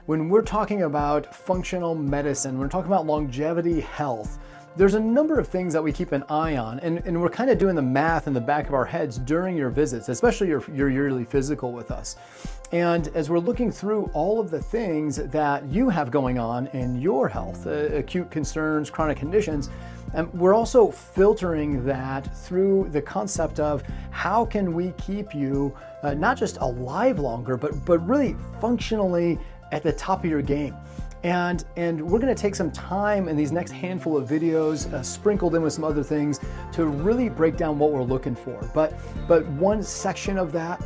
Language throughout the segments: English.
when we're talking about functional medicine, we're talking about longevity health, there's a number of things that we keep an eye on, and we're kind of doing the math in the back of our heads during your visits, especially your yearly physical with us. And as we're looking through all of the things that you have going on in your health, acute concerns, chronic conditions, we're also filtering that through the concept of how can we keep you not just alive longer, but really functionally at the top of your game. And we're going to take some time in these next handful of videos, sprinkled in with some other things, to really break down what we're looking for. But one section of that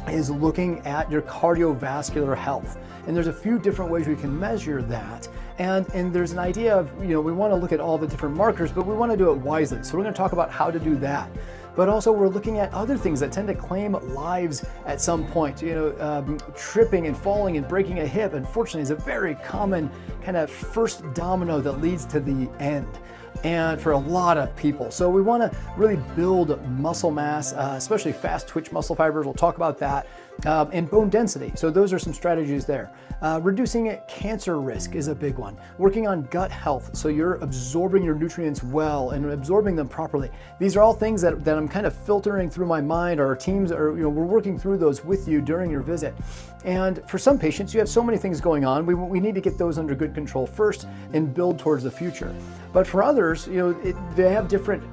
is looking at your cardiovascular health. And there's a few different ways we can measure that. And there's an idea of, we want to look at all the different markers, but we want to do it wisely. So we're going to talk about how to do that. But also we're looking at other things that tend to claim lives at some point. Tripping and falling and breaking a hip, unfortunately, is a very common kind of first domino that leads to the end, and for a lot of people. So we want to really build muscle mass, especially fast twitch muscle fibers. We'll talk about that. And bone density. So those are some strategies there. Reducing cancer risk is a big one. Working on gut health, so you're absorbing your nutrients well and absorbing them properly. These are all things that I'm kind of filtering through my mind. Our teams are, we're working through those with you during your visit. And for some patients, you have so many things going on. We need to get those under good control first and build towards the future. But for others, they have different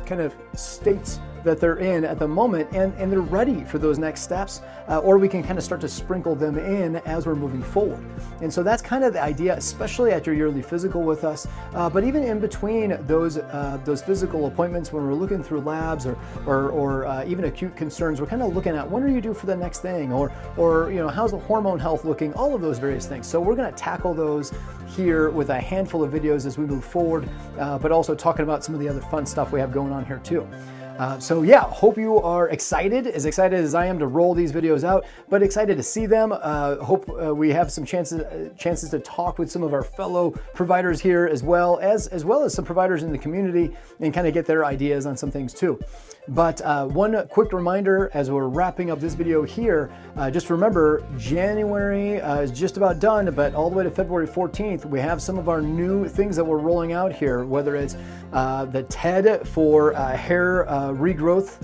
kind of states that they're in at the moment, and they're ready for those next steps, or we can kind of start to sprinkle them in as we're moving forward. And so that's kind of the idea, especially at your yearly physical with us, but even in between those physical appointments, when we're looking through labs or even acute concerns, we're kind of looking at, when are you due for the next thing, or how's the hormone health looking, all of those various things. So we're going to tackle those here with a handful of videos as we move forward, but also talking about some of the other fun stuff we have going on here too. So yeah, hope you are excited as I am to roll these videos out, but excited to see them. Hope we have some chances to talk with some of our fellow providers here, as well as some providers in the community, and kind of get their ideas on some things too. But one quick reminder as we're wrapping up this video here, just remember January is just about done, but all the way to February 14th, we have some of our new things that we're rolling out here, whether it's the TED for hair regrowth,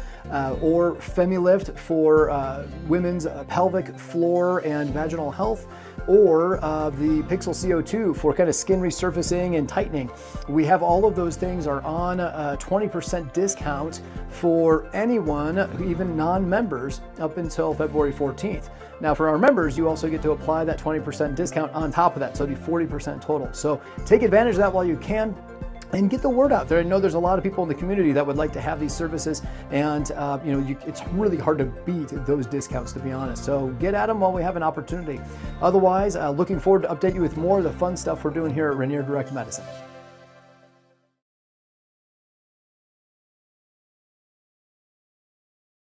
or FemiLift for women's pelvic floor and vaginal health, or the Pixel CO2 for kind of skin resurfacing and tightening. We have all of those things are on a 20% discount for anyone, even non-members, up until February 14th. Now for our members, you also get to apply that 20% discount on top of that, so it'll be 40% total. So take advantage of that while you can, and get the word out there. I know there's a lot of people in the community that would like to have these services, and it's really hard to beat those discounts, to be honest. So get at them while we have an opportunity. Otherwise, looking forward to update you with more of the fun stuff we're doing here at Rainier Direct Medicine.